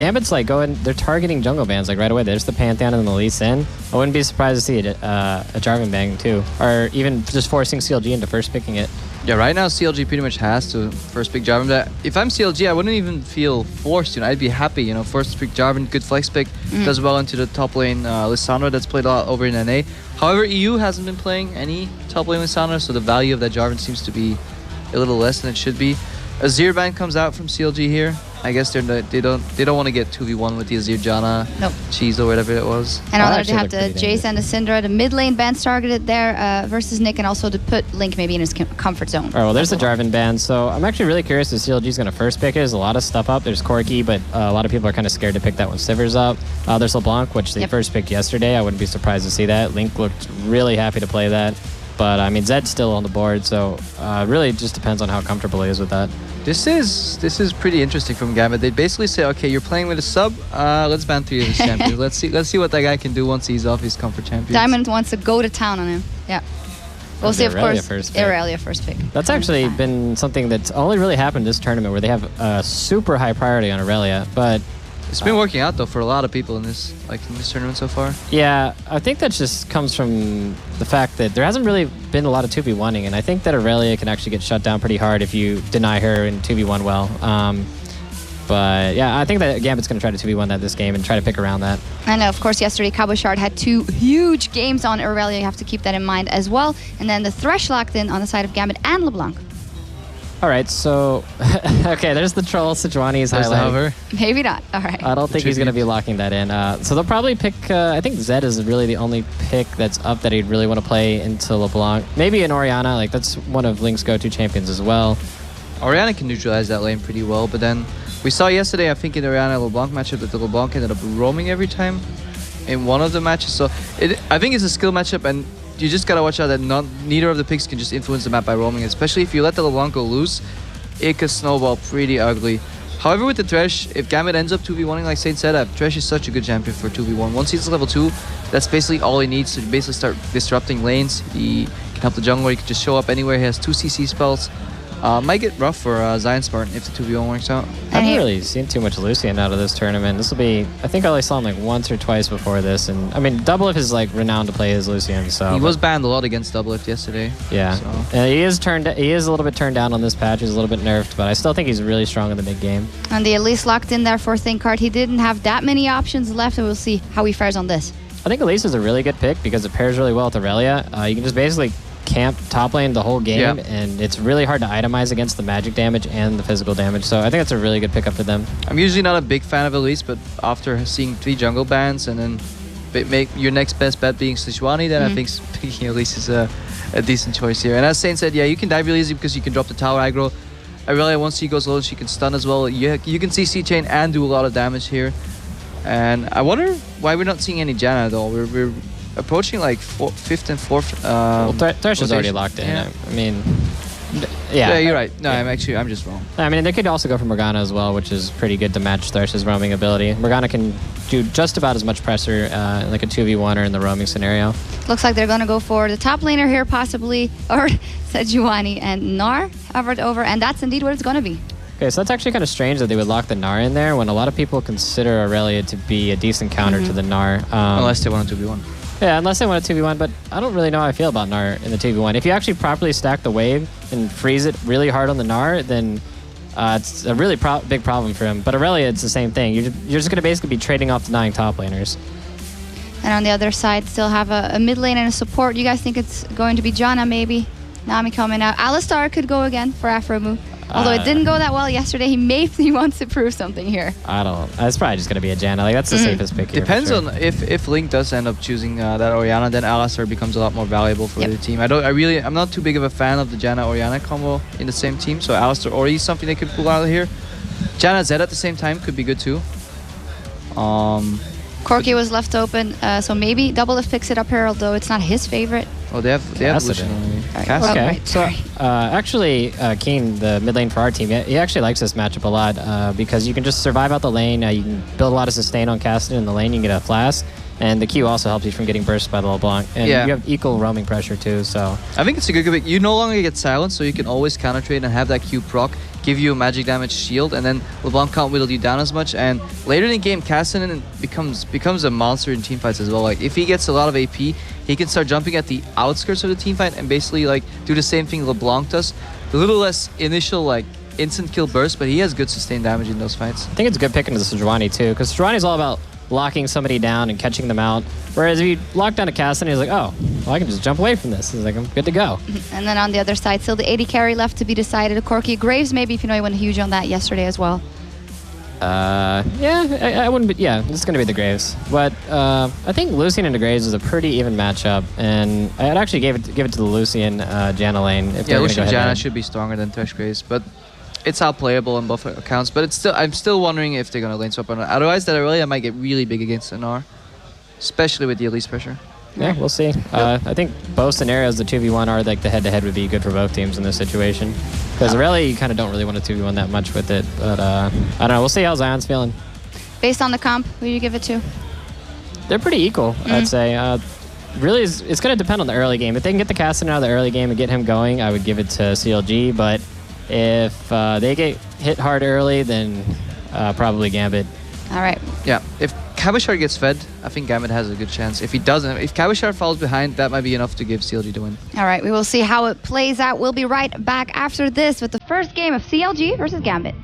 Gambit's like they're targeting jungle bans like right away. There's the Pantheon and the Elise in. I wouldn't be surprised to see a Jarvan bang too. Or even just forcing CLG into first picking it. Yeah, right now CLG pretty much has to first pick Jarvan. If I'm CLG, I wouldn't even feel forced, I'd be happy, first pick Jarvan, good flex pick, does well into the top lane Lissandra that's played a lot over in NA. However, EU hasn't been playing any top lane Lissandra, so the value of that Jarvan seems to be a little less than it should be. Azir ban comes out from CLG here. I guess they don't want to get 2v1 with the Azir Janna cheese or whatever it was. And now they have the Jace and the Syndra. The mid lane bans targeted there versus Nick, and also to put Link maybe in his comfort zone. All right, well, there's the Jarvan ban. So I'm actually really curious if CLG is going to first pick it. There's a lot of stuff up. There's Corki, but a lot of people are kind of scared to pick that when Sivir's up. There's LeBlanc, which they first picked yesterday. I wouldn't be surprised to see that. Link looked really happy to play that. But I mean, Zed's still on the board, so really just depends on how comfortable he is with that. This is pretty interesting from Gambit. They basically say, okay, you're playing with a sub. Let's ban 3 of his champions. Let's see what that guy can do once he's off his comfort champions. Diamond wants to go to town on him. Yeah. We'll see, of course, Irelia first pick. That's actually been something that's only really happened this tournament, where they have a super high priority on Irelia, but it's been working out though for a lot of people in this tournament so far. Yeah, I think that just comes from the fact that there hasn't really been a lot of 2v1ing, and I think that Irelia can actually get shut down pretty hard if you deny her in 2v1 well. But yeah, I think that Gambit's going to try to 2v1 that this game and try to pick around that. And of course, yesterday Cabochard had 2 huge games on Irelia. You have to keep that in mind as well. And then the Thresh locked in on the side of Gambit and LeBlanc. All right, so okay, there's the troll. Sejuani's highlight. Maybe not. All right. I don't think he's going to be locking that in. So they'll probably pick. I think Zed is really the only pick that's up that he'd really want to play into LeBlanc. Maybe an Orianna. Like that's one of Link's go-to champions as well. Orianna can neutralize that lane pretty well, but then we saw yesterday, I think in the Orianna LeBlanc matchup, that the LeBlanc ended up roaming every time in one of the matches. So I think it's a skill matchup, and you just gotta watch out that neither of the picks can just influence the map by roaming, especially if you let the LeBlanc go loose, it could snowball pretty ugly. However, with the Thresh, if Gambit ends up 2v1ing, like Saint said, Thresh is such a good champion for 2v1. Once he's level 2, that's basically all he needs to basically start disrupting lanes. He can help the jungler, he can just show up anywhere, he has 2 CC spells. Might get rough for ZionSpartan if the 2v1 works out. I haven't really seen too much Lucian out of this tournament. This will be, I think I only saw him like once or twice before this. And I mean, DoubleLift is like renowned to play as Lucian. So he was banned a lot against DoubleLift yesterday. Yeah, so. He is a little bit turned down on this patch. He's a little bit nerfed, but I still think he's really strong in the mid game. And the Elise locked in there for ThinkCard. He didn't have that many options left, and we'll see how he fares on this. I think Elise is a really good pick because it pairs really well with Irelia. You can just basically camp top lane the whole game, and it's really hard to itemize against the magic damage and the physical damage, so I think that's a really good pickup for them. I'm usually not a big fan of Elise, but after seeing 3 jungle bans and then make your next best bet being Sejuani, then I think picking Elise is a decent choice here. And as Saint said, yeah, you can dive really easy because you can drop the tower aggro. Irelia, once she goes low, she can stun as well. You can CC chain and do a lot of damage here. And I wonder why we're not seeing any Janna though. We're approaching like 5th and 4th. Well, Thresh is already locked in. Yeah. I mean, yeah, you're right. No, I'm just wrong. I mean, they could also go for Morgana as well, which is pretty good to match Thresh's roaming ability. Morgana can do just about as much pressure in like a 2v1 or in the roaming scenario. Looks like they're going to go for the top laner here possibly, or Sejuani and Gnar hovered over, and that's indeed what it's going to be. Okay, so that's actually kind of strange that they would lock the Gnar in there when a lot of people consider Irelia to be a decent counter to the Gnar. Unless they want a 2v1. Yeah, unless they want a 2v1, but I don't really know how I feel about Gnar in the 2v1. If you actually properly stack the wave and freeze it really hard on the Gnar, then it's a really big problem for him. But Irelia, it's the same thing. You're just going to basically be trading off denying top laners. And on the other side, still have a mid lane and a support. You guys think it's going to be Janna maybe? Nami coming out. Alistar could go again for Aphromoo. Although it didn't go that well yesterday, he wants to prove something here. I don't. It's probably just going to be a Janna. Like that's the safest pick here. Depends on if Link does end up choosing that Orianna, then Alistar becomes a lot more valuable for the team. I'm not too big of a fan of the Janna Orianna combo in the same team. So Alistar Ori is something they could pull out of here. Janna Zed at the same time could be good too. Corki was left open, so maybe DoubleLift picks it up here, although it's not his favorite. Oh, they have Lucian. Okay, so actually, Keen, the mid lane for our team, he actually likes this matchup a lot because you can just survive out the lane. You can build a lot of sustain on Kassadin in the lane. You can get a flask, and the Q also helps you from getting burst by the LeBlanc. And you have equal roaming pressure too. So I think it's a good pick. You no longer get silenced, so you can always counter trade and have that Q proc give you a magic damage shield, and then LeBlanc can't whittle you down as much. And later in the game, Kassadin becomes a monster in teamfights as well. Like if he gets a lot of AP, he can start jumping at the outskirts of the teamfight and basically like do the same thing LeBlanc does. A little less initial like instant kill burst, but he has good sustained damage in those fights. I think it's a good pick into the Sejuani too, because Sejuani is all about locking somebody down and catching them out. Whereas if you lock down a Kassadin, he's like, oh, well, I can just jump away from this. He's like, I'm good to go. And then on the other side, still the AD carry left to be decided. Corky Graves, maybe, if you know, he went huge on that yesterday as well. Yeah, I wouldn't be, yeah, this is going to be the Graves. But I think Lucian into Graves is a pretty even matchup, and I'd actually give it to the Lucian Janna lane. If yeah, Lucian Janna should be stronger than Thresh Graves, but it's outplayable on both accounts. But it's still, I'm still wondering if they're going to lane swap or not. Otherwise, that Irelia might get really big against Gnar, especially with the Elise pressure. Yeah, we'll see. I think both scenarios, the 2v1 are like the head-to-head would be good for both teams in this situation. Because Irelia, you kind of don't really want to 2v1 that much with it. But I don't know. We'll see how Zion's feeling. Based on the comp, who do you give it to? They're pretty equal, I'd say. Really, it's going to depend on the early game. If they can get the Kassadin out of the early game and get him going, I would give it to CLG. But if they get hit hard early, then probably Gambit. All right. Yeah, if Cabochard gets fed, I think Gambit has a good chance. If he doesn't, if Cabochard falls behind, that might be enough to give CLG the win. All right, we will see how it plays out. We'll be right back after this with the first game of CLG versus Gambit.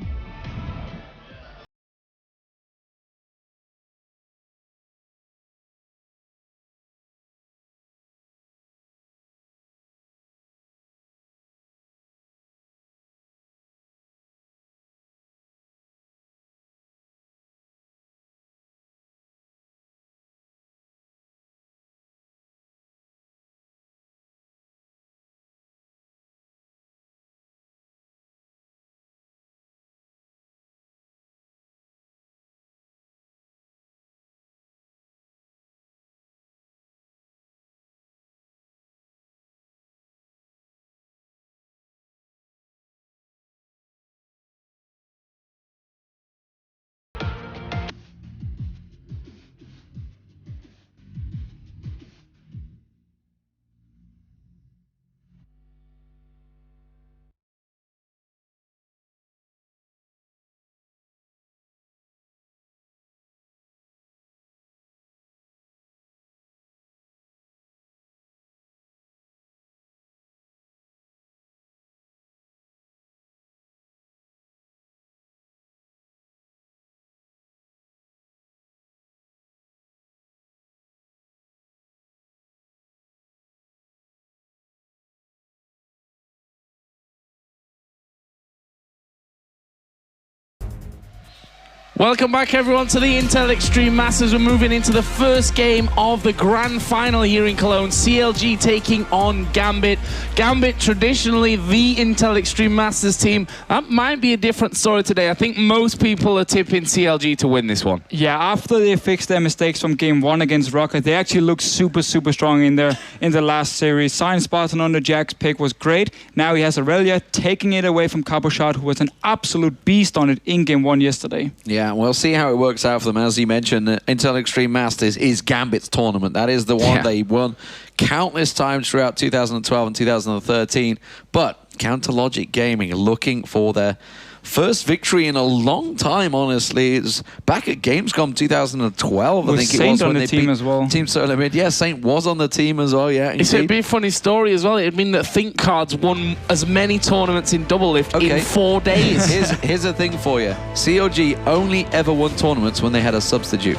Welcome back everyone to the Intel Extreme Masters. We're moving into the first game of the grand final here in Cologne. CLG taking on Gambit. Gambit, traditionally the Intel Extreme Masters team. That might be a different story today. I think most people are tipping CLG to win this one. Yeah, after they fixed their mistakes from game 1 against Rocket, they actually looked super strong in there in the last series. ZionSpartan on the Jack's pick was great. Now he has Irelia taking it away from Cabochard, who was an absolute beast on it in game 1 yesterday. Yeah, we'll see how it works out for them. As you mentioned, Intel Extreme Masters is Gambit's tournament. That is the one they won countless times throughout 2012 and 2013. But Counter Logic Gaming looking for their first victory in a long time, honestly. It's back at Gamescom 2012, I think it was. Saint on the team as well. Team Solo Mid. Yeah, Saint was on the team as well, yeah. It'd be a funny story as well. It'd mean that ThinkCard's won as many tournaments in DoubleLift in 4 days. Here's a thing for you. CLG only ever won tournaments when they had a substitute.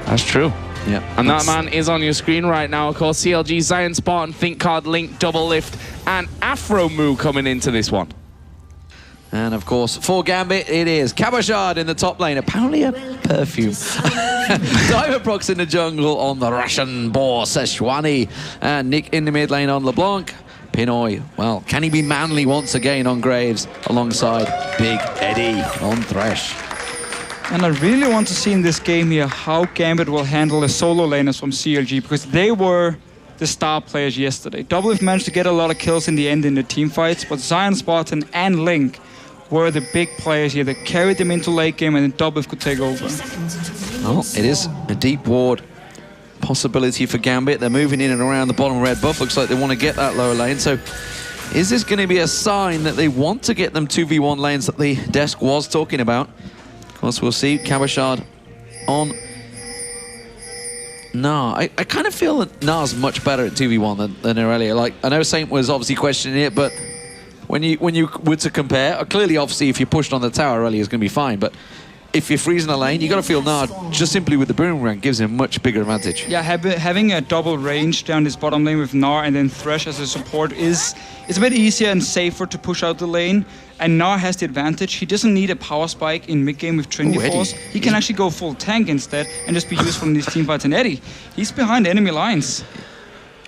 That's true. Yeah. And that man is on your screen right now. Of course, CLG, ZionSpartan, ThinkCard, Link, DoubleLift, and Aphromoo coming into this one. And of course, for Gambit, it is Cabochard in the top lane. Apparently a perfume. Diamondprox in the jungle on the Russian boar, Sejuani. And Nick in the mid lane on LeBlanc. Pinoy, well, can he be manly once again on Graves alongside Big Eddie on Thresh? And I really want to see in this game here how Gambit will handle the solo laners from CLG, because they were the star players yesterday. DoubleLift managed to get a lot of kills in the end in the team fights, but ZionSpartan and Link were the big players here that carried them into late game, and then DoubleLift could take over. Well, it is a deep ward possibility for Gambit. They're moving in and around the bottom red buff. Looks like they want to get that lower lane. So Is this going to be a sign that they want to get them 2v1 lanes that the desk was talking about? Of course, we'll see. Cabochard on Gnar. I kind of feel that Gnar's much better at 2v1 than Irelia. Like, I know Saint was obviously questioning it, but when you were to compare, clearly, obviously, if you're pushed on the tower, Irelia is going to be fine. But if you're freezing a lane, you got to feel Gnar just simply with the boomerang gives him a much bigger advantage. Yeah, having a double range down this bottom lane with Gnar and then Thresh as a support is a bit easier and safer to push out the lane. And Gnar has the advantage. He doesn't need a power spike in mid game with Trinity Force. He can actually go full tank instead and just be useful in these teamfights. And Eddie, he's behind enemy lines.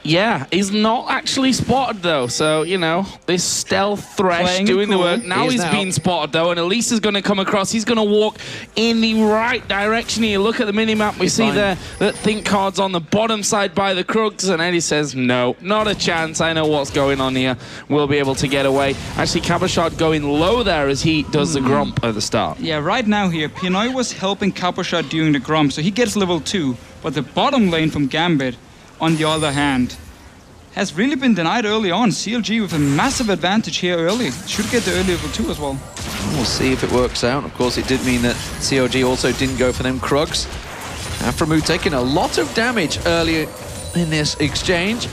Yeah, he's not actually spotted though, so, you know, this stealth Thresh doing the work. Now he's been spotted though, and Elise is going to come across. He's going to walk in the right direction here. Look at the minimap. We see there that ThinkCard's on the bottom side by the Krugs, and Eddie says, no, not a chance. I know what's going on here. We'll be able to get away. Actually, Cabochard going low there as he does the Grump at the start. Yeah, right now here, Pinoy was helping Cabochard during the Grump, so he gets level 2, but the bottom lane from Gambit, on the other hand, has really been denied early on. CLG with a massive advantage here early. Should get the early level 2 as well. We'll see if it works out. Of course, it did mean that CLG also didn't go for them Krugs. Aphromoo taking a lot of damage earlier in this exchange.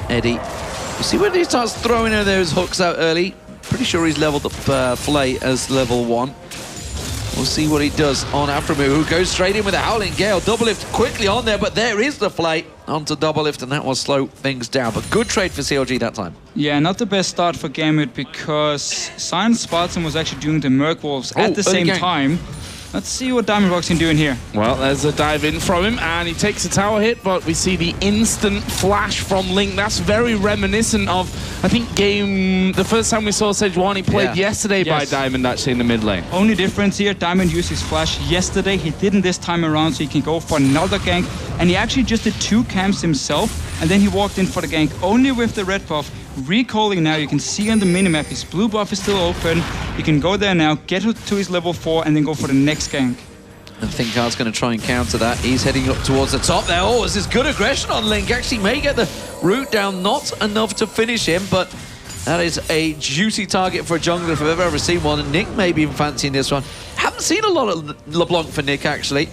Eddie, you see when he starts throwing those hooks out early? Pretty sure he's leveled up Flay as level 1. We'll see what he does on Aphromoo, who goes straight in with a Howling Gale. DoubleLift quickly on there, but there is the Flay onto DoubleLift, and that will slow things down. But good trade for CLG that time. Yeah, not the best start for Gambit because ZionSpartan was actually doing the Merc Wolves at the same time. Let's see what Diamondprox can do in here. Well, there's a dive in from him, and he takes a tower hit, but we see the instant flash from Link. That's very reminiscent of, I think, the first time we saw Sejuani played yesterday by Diamond, actually, in the mid lane. Only difference here, Diamond used his flash yesterday. He didn't this time around, so he can go for another gank. And he actually just did 2 camps himself, and then he walked in for the gank only with the red buff. Recalling now, you can see on the minimap, his blue buff is still open. He can go there now, get to his level 4, and then go for the next gank. And ThinkCard's going to try and counter that. He's heading up towards the top there. Oh, this is good aggression on Link. Actually may get the root down, not enough to finish him, but that is a juicy target for a jungler if I've ever seen one. And Nick may be fancying this one. Haven't seen a lot of LeBlanc for Nick, actually.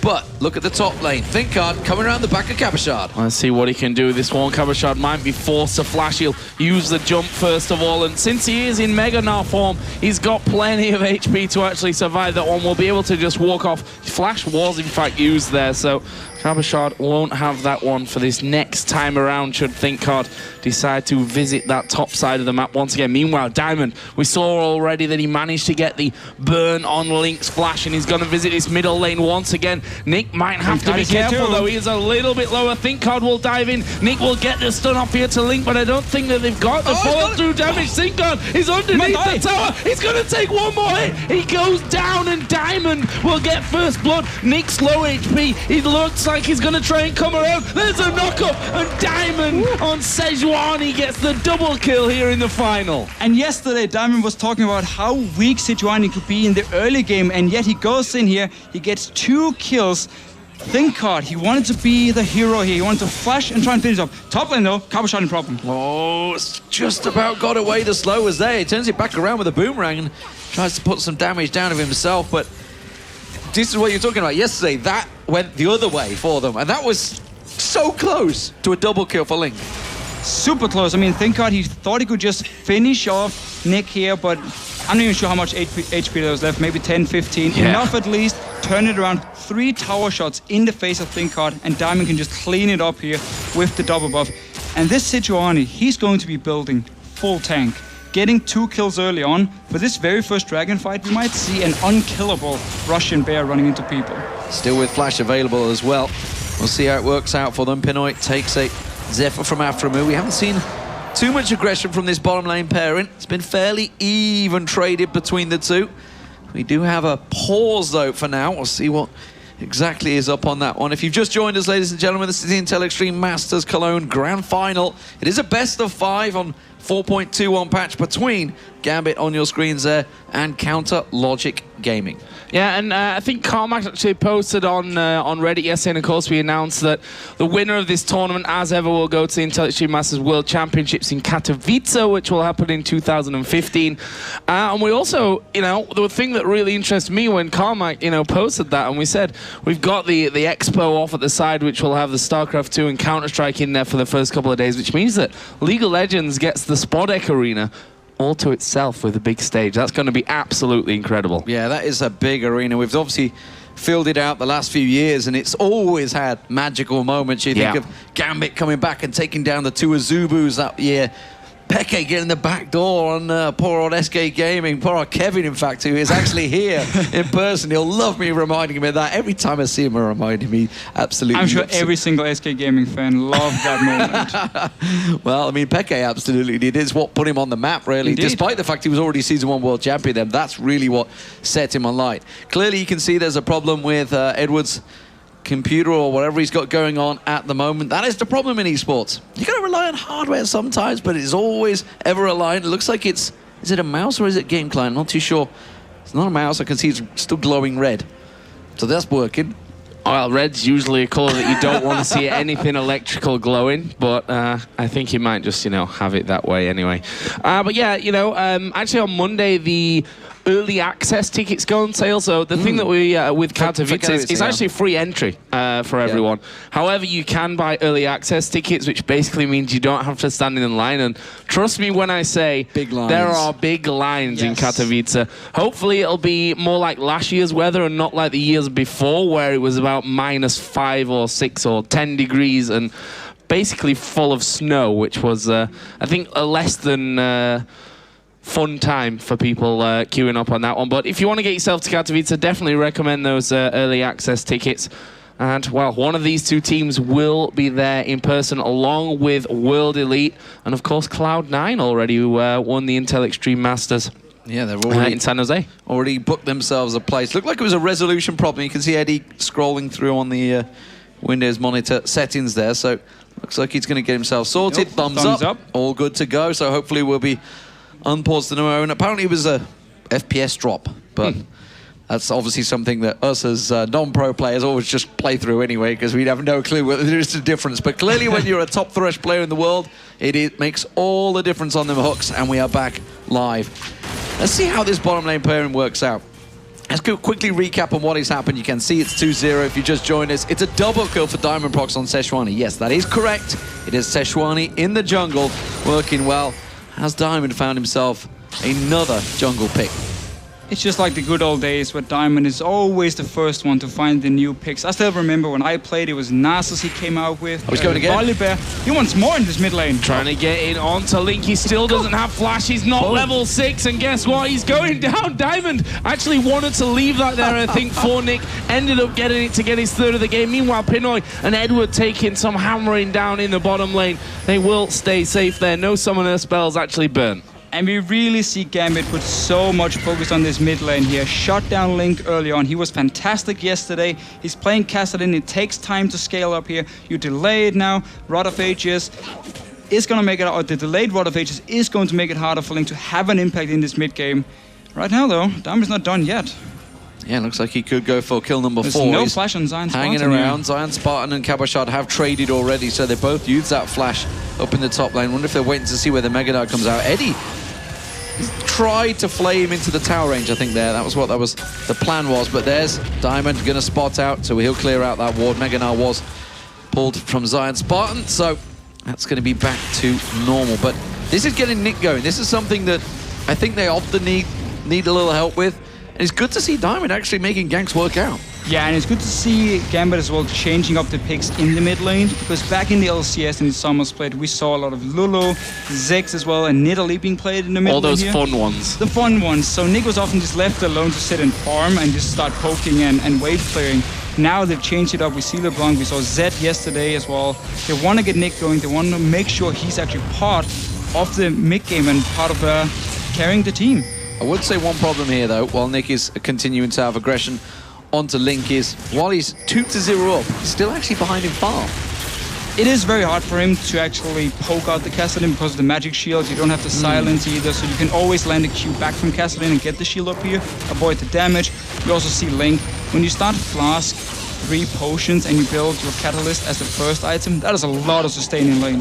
But look at the top lane. ThinkCard coming around the back of Cabochard. Let's see what he can do with this one. Cabochard might be forced to flash. He'll use the jump first of all. And since he is in Mega Gnar form, he's got plenty of HP to actually survive that one. We'll be able to just walk off. Flash was in fact used there, so Cabochard won't have that one for this next time around should ThinkCard decide to visit that top side of the map once again. Meanwhile, Diamond, we saw already that he managed to get the burn on Link's flash, and he's going to visit this middle lane once again. Nick might have to be careful though. He is a little bit lower. ThinkCard will dive in. Nick will get the stun off here to Link, but I don't think that they've got the fall through damage. ThinkCard is underneath the tower. He's going to take one more hit. He goes down, and Diamond will get first blood. Nick's low HP. He looks like he's going to try and come around. There's a knockup, and Diamond on Sejuani gets the double kill here in the final. And yesterday, Diamond was talking about how weak Sejuani could be in the early game, and yet he goes in here, he gets 2 kills. ThinkCard, he wanted to be the hero here. He wanted to flash and try and finish up. Top lane though, Cabochard in problem. Oh, it's just about got away. The slow was there. He turns it back around with a boomerang and tries to put some damage down of himself, but this is what you're talking about. Yesterday, that went the other way for them, and that was so close to a double kill for Link. Super close. I mean, ThinkCard, he thought he could just finish off Nick here, but I'm not even sure how much HP there was left. Maybe 10, 15. Yeah. Enough at least. Turn it around. 3 tower shots in the face of ThinkCard, and Diamond can just clean it up here with the double buff. And this Sejuani, he's going to be building full tank. Getting 2 kills early on. For this very first dragon fight, we might see an unkillable Russian bear running into people. Still with flash available as well. We'll see how it works out for them. Pinoy takes a Zephyr from Aphromoo. We haven't seen too much aggression from this bottom lane pairing. It's been fairly even traded between the two. We do have a pause though for now. We'll see what exactly is up on that one. If you've just joined us, ladies and gentlemen, this is the Intel Extreme Masters Cologne Grand Final. It is a best of 5 on 4.21 patch between Gambit on your screens there and Counter Logic Gaming. Yeah, and I think Carmack actually posted on Reddit yesterday, and of course we announced that the winner of this tournament, as ever, will go to the Intel Extreme Masters World Championships in Katowice, which will happen in 2015. And we also, the thing that really interests me when Carmack, posted that, and we said we've got the expo off at the side, which will have the StarCraft 2 and Counter-Strike in there for the first couple of days, which means that League of Legends gets the Spodek Arena all to itself with a big stage. That's going to be absolutely incredible. Yeah, that is a big arena. We've obviously filled it out the last few years, and it's always had magical moments. You think of Gambit coming back and taking down the two Azubus that year. Peke getting the back door on poor old SK Gaming, poor old Kevin, in fact, who is actually here in person. He'll love me reminding him of that. Every time I see him, reminding me, absolutely. I'm sure every single SK Gaming fan loved that moment. Well, I mean, Peke absolutely did. It's what put him on the map, really. Indeed. Despite the fact he was already Season 1 World Champion, then that's really what set him on light. Clearly, you can see there's a problem with Edward's computer or whatever he's got going on at the moment. That is the problem in esports. You got to rely on hardware sometimes, but it's always ever aligned. It looks like is it a mouse or is it game client? I'm not too sure. It's not a mouse. I can see it's still glowing red. So that's working. Well, red's usually a colour that you don't want to see anything electrical glowing, but I think you might just, have it that way anyway. But yeah, actually on Monday, the early access tickets go on sale. So the thing that we with Katowice is actually free entry for everyone. However, you can buy early access tickets, which basically means you don't have to stand in line. And trust me when I say big lines. There are big lines in Katowice. Hopefully, it'll be more like last year's weather and not like the years before, where it was about -5 or 6 or 10 degrees and basically full of snow, which was I think a less than fun time for people queuing up on that one. But if you want to get yourself to Katowice, definitely recommend those early access tickets. And, well, one of these two teams will be there in person, along with World Elite and, of course, Cloud9 already, who won the Intel Extreme Masters. Yeah, they're already in San Jose. Already booked themselves a place. Looked like it was a resolution problem. You can see Eddie scrolling through on the Windows monitor settings there. So, looks like he's going to get himself sorted. Thumbs up. All good to go. So, hopefully we'll be unpaused in a moment. Apparently it was a FPS drop, but that's obviously something that us as non-pro players always just play through anyway, because we'd have no clue whether there is a difference. But clearly when you're a top Thresh player in the world, it makes all the difference on them hooks, and we are back live. Let's see how this bottom lane pairing works out. Let's quickly recap on what has happened. You can see it's 2-0 if you just joined us. It's a double kill for Diamondprox on Sejuani. Yes, that is correct. It is Sejuani in the jungle, working well. Has Diamond found himself another jungle pick? It's just like the good old days where Diamond is always the first one to find the new picks. I still remember when I played, it was Nasus he came out with. He's going again. Volibear. He wants more in this mid lane. Trying to get in onto Link. He still doesn't have flash. He's not level 6. And guess what? He's going down. Diamond actually wanted to leave that there, I think, for Nick. Ended up getting it to get his third of the game. Meanwhile, Pinoy and Edward taking some hammering down in the bottom lane. They will stay safe there. No summoner spells actually burnt. And we really see Gambit put so much focus on this mid lane here. Shut down Link early on. He was fantastic yesterday. He's playing Kassadin. It takes time to scale up here. You delay it now. Rod of Ages is going to make it, or the delayed Rod of Ages is going to make it harder for Link to have an impact in this mid game. Right now, though, Diamond's not done yet. Yeah, looks like he could go for kill number 4. There's no flash on ZionSpartan. Hanging around. ZionSpartan and Cabochard have traded already, so they both used that flash up in the top lane. Wonder if they're waiting to see where the Mega Knight comes out. Eddie tried to flame into the tower range, I think there. That was what the plan was. But there's Diamond going to spot out, so he'll clear out that ward. Mega Knight was pulled from ZionSpartan, so that's going to be back to normal. But this is getting Nick going. This is something that I think they often need a little help with. And it's good to see Diamond actually making ganks work out. Yeah, and it's good to see Gambit as well changing up the picks in the mid lane, because back in the LCS and the Summer Split, we saw a lot of Lulu, Zex as well, and Nidalee being played in the mid lane. All those here. fun ones. The fun ones. So Nick was often just left alone to sit and farm and just start poking and wave clearing. Now they've changed it up. We see LeBlanc, we saw Zed yesterday as well. They want to get Nick going. They want to make sure he's actually part of the mid game and part of carrying the team. I would say one problem here, though, while Nick is continuing to have aggression onto Link, is while he's 2-0 up, he's still actually behind in farm. it is very hard for him to actually poke out the Kassadin because of the magic shield. You don't have the silence either, so you can always land a Q back from Kassadin and get the shield up here, avoid the damage. You also see Link. When you start Flask, 3 potions, and you build your Catalyst as the first item, that is a lot of sustain in lane.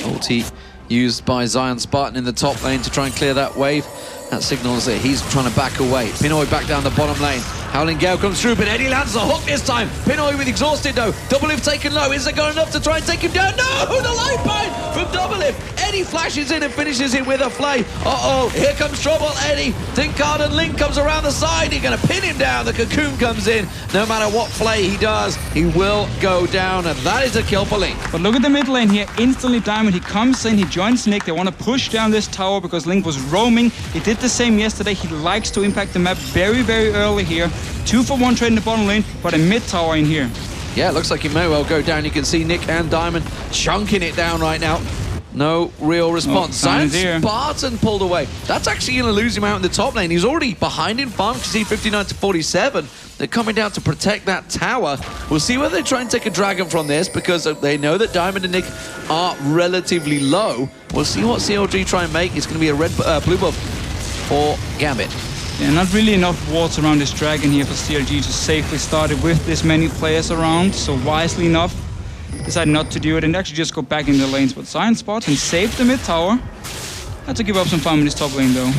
Ulti used by ZionSpartan in the top lane to try and clear that wave. That signals that he's trying to back away. Pinoy back down the bottom lane. Howling Gale comes through, but Eddie lands the hook this time. Pinoy with exhausted though. DoubleLift taken low. Is it good enough to try and take him down? No! The lifeline from DoubleLift. Eddie flashes in and finishes it with a flame. Uh-oh, here comes trouble. Eddie, ThinkCard and Link comes around the side. You're going to pin him down. The cocoon comes in. No matter what play he does, he will go down, and that is a kill for Link. But look at the mid lane here. Instantly Diamond, he comes in, he joins Nick. They want to push down this tower because Link was roaming. He did the same yesterday. He likes to impact the map very, very early here. 2-for-1 trade in the bottom lane, but a mid tower in here. Yeah, it looks like he may well go down. You can see Nick and Diamond chunking it down right now. No real response. ZionSpartan pulled away. That's actually going to lose him out in the top lane. He's already behind in farm. You see 59 to 47. They're coming down to protect that tower. We'll see whether they try and take a dragon from this because they know that Diamond and Nick are relatively low. We'll see what CLG try and make. It's going to be a blue buff for Gambit. Yeah, not really enough wards around this dragon here for CLG to safely start it with this many players around, so wisely enough, decide not to do it and actually just go back in the lanes. But ZionSpartan saved the mid tower. Had to give up some farm in this top lane though.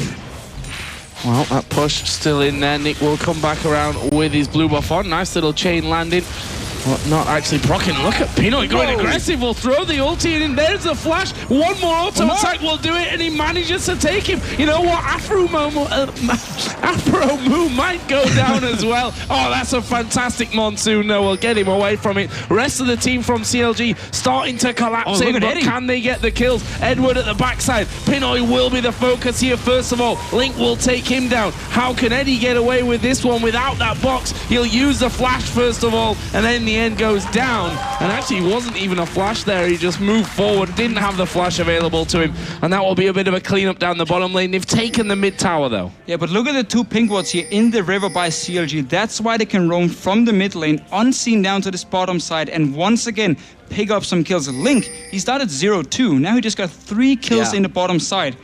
Well, that push still in there. Nick will come back around with his blue buff on. Nice little chain landing. But not actually proccing. Look at Pinoy going aggressive. We'll throw the ulti in. There's the flash. One more auto attack will do it, and he manages to take him. You know what? Aphromoo might go down as well. Oh, that's a fantastic monsoon. No, we'll get him away from it. Rest of the team from CLG starting to collapse in, but can they get the kills? Edward at the backside. Pinoy will be the focus here first of all. Link will take him down. How can Eddie get away with this one without that box? He'll use the flash first of all, and then the end goes down. And actually wasn't even a flash there. He just moved forward, didn't have the flash available to him, and that will be a bit of a cleanup down the bottom lane. They've taken the mid tower though. Yeah, but look at the 2 pink wards here in the river by CLG. That's why they can roam from the mid lane unseen down to this bottom side and once again pick up some kills. Link, he started 0-2. Now he just got 3 kills in the bottom side.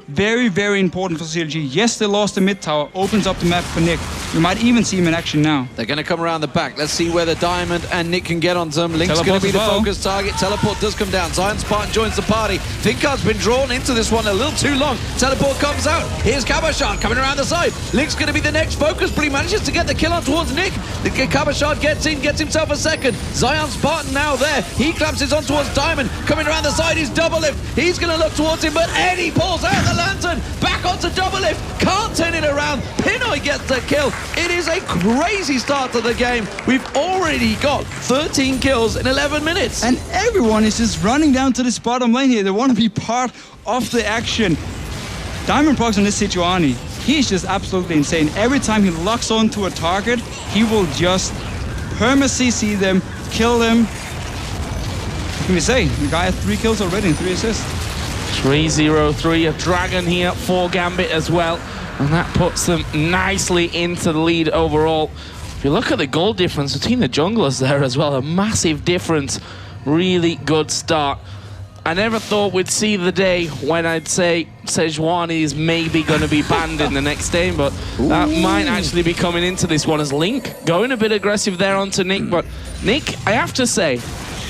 Very, very important for CLG. Yes, they lost the mid tower. Opens up the map for Nick. You might even see him in action now. They're going to come around the back. Let's see whether Diamond and Nick can get onto them. Link's going to be the focus target. Teleport does come down. ZionSpartan joins the party. ThinkCard's been drawn into this one a little too long. Teleport comes out. Here's Cabochard coming around the side. Link's going to be the next focus, but he manages to get the kill on towards Nick. Cabochard gets in, gets himself a second. ZionSpartan now there. He collapses on towards Diamond. Coming around the side is DoubleLift. He's going to look towards him, but Eddie pulls out the lantern. Back onto DoubleLift. Can't turn it around. Pinoy gets the kill. It is a crazy start to the game. We've already got 13 kills in 11 minutes. And everyone is just running down to this bottom lane here. They want to be part of the action. Diamondprox on this Sejuani, he's just absolutely insane. Every time he locks onto a target, he will just perma-CC them, kill them. What can we say? The guy has 3 kills already and 3 assists. 3-0-3, a dragon here for Gambit as well. And that puts them nicely into the lead overall. If you look at the goal difference between the junglers there as well, a massive difference. Really good start. I never thought we'd see the day when I'd say Sejuani is maybe going to be banned in the next game, but that might actually be coming into this one as Link going a bit aggressive there onto Nick. But Nick, I have to say,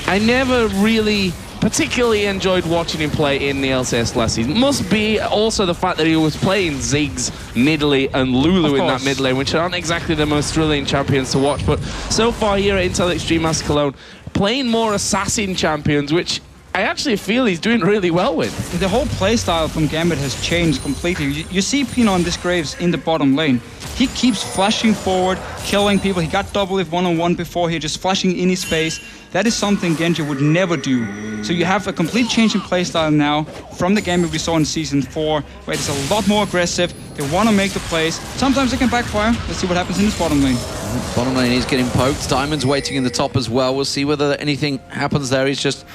I never really particularly enjoyed watching him play in the LCS last season. Must be also the fact that he was playing Ziggs, Nidalee and Lulu in that mid lane, which aren't exactly the most thrilling champions to watch. But so far here at Intel Extreme Masters Cologne, playing more assassin champions, which I actually feel he's doing really well with. The whole playstyle from Gambit has changed completely. You see Pino on this Graves in the bottom lane. He keeps flashing forward, killing people. He got DoubleLift one-on-one before here, just flashing in his face. That is something Genji would never do. So you have a complete change in playstyle now from the Gambit we saw in Season 4, where it's a lot more aggressive. They want to make the plays. Sometimes it can backfire. Let's see what happens in this bottom lane. Bottom lane is getting poked. Diamond's waiting in the top as well. We'll see whether anything happens there. He's just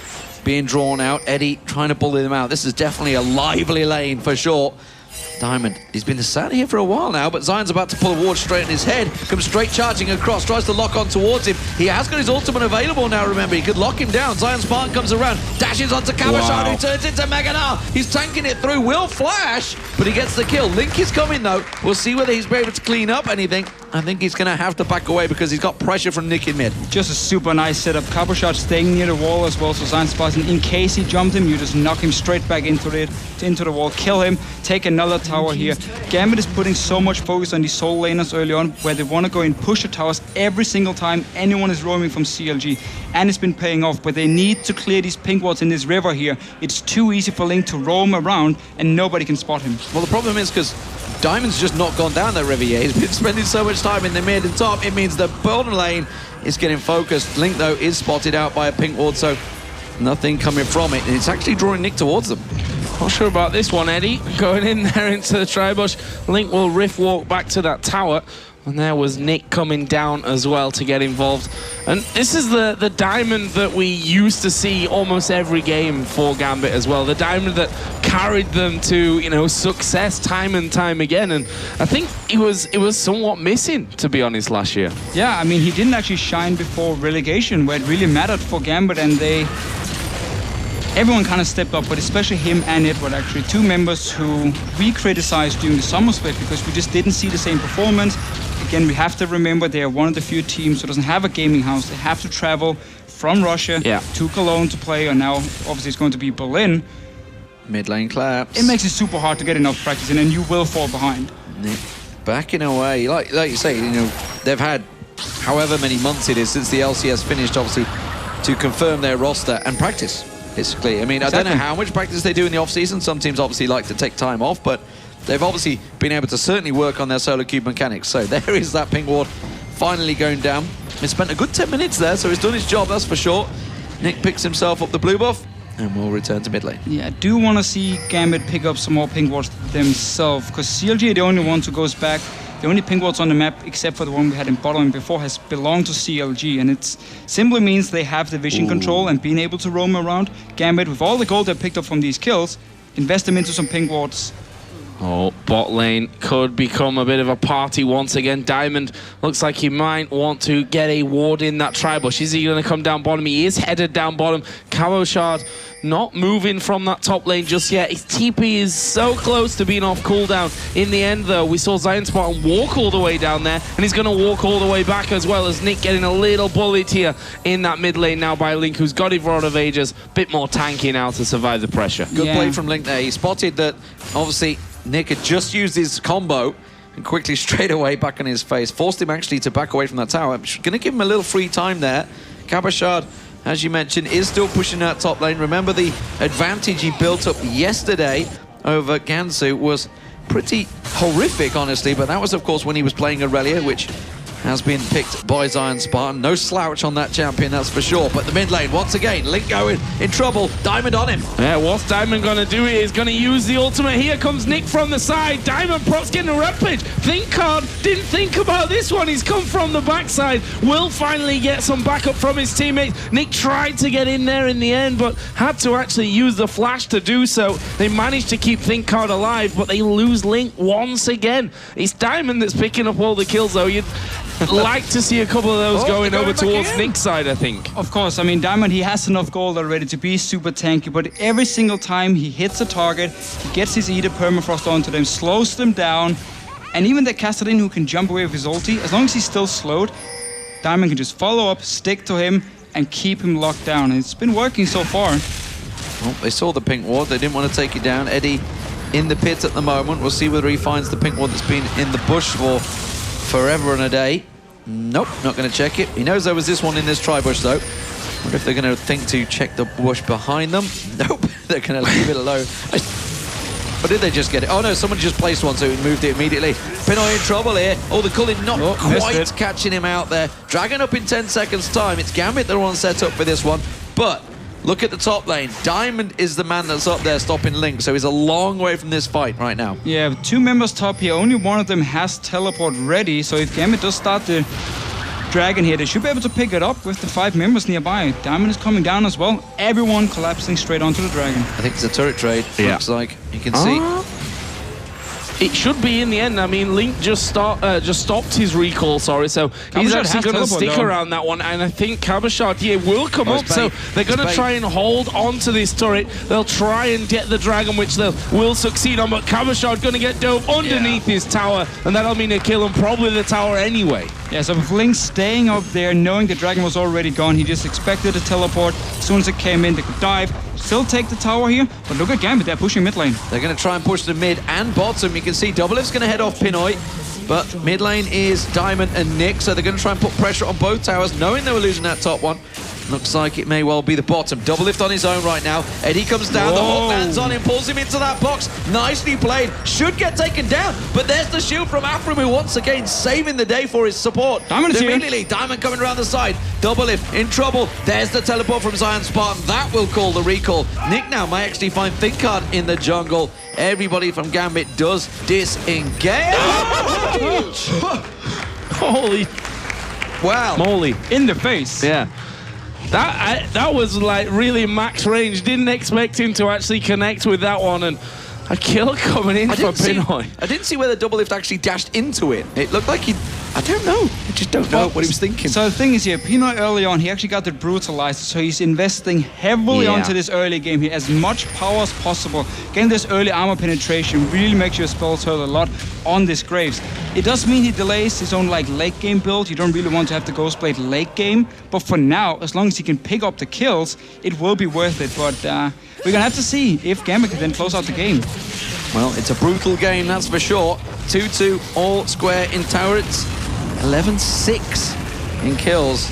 being drawn out. Eddie trying to bully them out. This is definitely a lively lane for sure. Diamond, he's been sat here for a while now, but Zion's about to pull a ward straight in his head, comes straight charging across, tries to lock on towards him. He has got his ultimate available now, remember, he could lock him down. ZionSpartan comes around, dashes onto Cabochard, who turns into Mega Gnar. He's tanking it through, will flash, but he gets the kill. Link is coming though. We'll see whether he's able to clean up anything. I think he's going to have to back away because he's got pressure from Nick in mid. Just a super nice setup. Cabochard staying near the wall as well, so ZionSpartan, in case he jumped him, you just knock him straight back into the wall, kill him, take another tower here. Gambit is putting so much focus on these solo laners early on, where they want to go and push the towers every single time anyone is roaming from CLG, and it's been paying off, but they need to clear these pink wards in this river here. It's too easy for Link to roam around and nobody can spot him. Well, the problem is because Diamond's just not gone down that river yet. He's been spending so much time in the mid and top. It means the bottom lane is getting focused. Link, though, is spotted out by a pink ward, so nothing coming from it. And it's actually drawing Nick towards them. Not sure about this one, Eddie. Going in there into the tri-bush. Link will rift walk back to that tower. And there was Nick coming down as well to get involved. And this is the Diamond that we used to see almost every game for Gambit as well. The Diamond that carried them to, you know, success time and time again. And I think it was somewhat missing, to be honest, last year. Yeah, I mean, he didn't actually shine before relegation, where it really mattered for Gambit, and everyone kind of stepped up, but especially him and Edward, actually, two members who we criticized during the summer split because we just didn't see the same performance. Again, we have to remember they are one of the few teams who doesn't have a gaming house. They have to travel from Russia to Cologne to play, and now obviously it's going to be Berlin. Mid lane collapse. It makes it super hard to get enough practice in, and you will fall behind. Nick backing away, like you say, you know, they've had however many months it is since the LCS finished, obviously, to confirm their roster and practice. Basically, I mean, I don't know how much practice they do in the off season. Some teams obviously like to take time off, but they've obviously been able to certainly work on their solo cube mechanics. So there is that pink ward finally going down. He spent a good 10 minutes there, so he's done his job, that's for sure. Nick picks himself up the blue buff, and we'll return to mid lane. Yeah, I do want to see Gambit pick up some more pink wards themselves, because CLG are the only ones who goes back. The only pink wards on the map, except for the one we had in bottom lane before, has belonged to CLG, and it simply means they have the vision control and being able to roam around. Gambit, with all the gold they picked up from these kills, invest them into some pink wards. Oh, bot lane could become a bit of a party once again. Diamond looks like he might want to get a ward in that tri-bush. Is he going to come down bottom? He is headed down bottom. Cabochard not moving from that top lane just yet. His TP is so close to being off cooldown. In the end, though, we saw ZionSpartan walk all the way down there, and he's going to walk all the way back as well, as Nick getting a little bullet here in that mid lane now by Link, who's got Evolved of Ages. Bit more tanky now to survive the pressure. Good play from Link there. He spotted that, obviously, Nick had just used his combo and quickly straight away back on his face. Forced him actually to back away from that tower. Going to give him a little free time there. Cabochard, as you mentioned, is still pushing that top lane. Remember, the advantage he built up yesterday over Gansu was pretty horrific, honestly, but that was, of course, when he was playing Irelia, which has been picked by ZionSpartan. No slouch on that champion, that's for sure. But the mid lane, once again, Link going in trouble. Diamond on him. Yeah, what's Diamond going to do? He's going to use the ultimate. Here comes Nick from the side. Diamondprox getting a rampage. ThinkCard didn't think about this one. He's come from the backside. Will finally get some backup from his teammates. Nick tried to get in there in the end, but had to actually use the flash to do so. They managed to keep ThinkCard alive, but they lose Link once again. It's Diamond that's picking up all the kills, though. You'd like to see a couple of those going over towards Nick's side, I think. Of course, I mean, Diamond, he has enough gold already to be super tanky, but every single time he hits a target, he gets his Eater permafrost onto them, slows them down, and even the Kassadin, who can jump away with his ulti, as long as he's still slowed, Diamond can just follow up, stick to him, and keep him locked down. And it's been working so far. Well, they saw the pink ward. They didn't want to take it down. Eddie in the pit at the moment. We'll see whether he finds the pink ward that's been in the bush for forever and a day. Nope, not going to check it. He knows there was this one in this tri-bush, though. Wonder if they're going to think to check the bush behind them. Nope, they're going to leave it alone. Or did they just get it? Oh no, someone just placed one, so he moved it immediately. Pinoy in trouble here. Oh, the Cullen not quite catching him out there. Dragon up in 10 seconds time. It's Gambit that are on set up for this one. But look at the top lane. Diamond is the man that's up there stopping Link, so he's a long way from this fight right now. Yeah, two members top here. Only one of them has teleport ready, so if Gambit does start the Dragon here, they should be able to pick it up with the 5 members nearby. Diamond is coming down as well. Everyone collapsing straight onto the Dragon. I think it's a turret trade. Looks like you can see. it should be in the end. I mean, Link just stopped his recall, sorry, so he's actually going to stick around that one, and I think Cabochard here will come up, so they're going to try and hold on to this turret. They'll try and get the dragon, which they will succeed on, but Cabochard going to get dove underneath his tower, and that'll mean a kill on probably the tower anyway. Yeah, so with Link staying up there, knowing the dragon was already gone, he just expected a teleport. As soon as it came in, they could dive, still take the tower here, but look at Gambit, they're pushing mid lane. They're going to try and push the mid and bottom. You can see DoubleLift's going to head off Pinoy, but mid lane is Diamond and Nick, so they're going to try and put pressure on both towers, knowing they were losing that top one. Looks like it may well be the bottom. DoubleLift on his own right now. Eddie comes down, the hook lands on him, pulls him into that box. Nicely played. Should get taken down, but there's the shield from Aphromoo once again, saving the day for his support. Diamond is immediately. Diamond coming around the side. DoubleLift in trouble. There's the teleport from ZionSpartan. That will call the recall. Nick now might actually find ThinkCard in the jungle. Everybody from Gambit does disengage. Holy wow. moly. In the face. Yeah. That was like really max range. Didn't expect him to actually connect with that one, and a kill coming in for Pinoy. I didn't see whether DoubleLift actually dashed into it. It looked like I don't know. I just don't know what he was thinking. So the thing is here, Pinoy early on, he actually got the brutalized, so he's investing heavily onto this early game here, as much power as possible. Getting this early armor penetration really makes your spells hurt a lot on this Graves. It does mean he delays his own like late game build. You don't really want to have the Ghost Blade late game, but for now, as long as he can pick up the kills, it will be worth it. But we're gonna have to see if Gambit can then close out the game. Well, it's a brutal game, that's for sure. 2-2 all square in turrets. 11-6 in kills.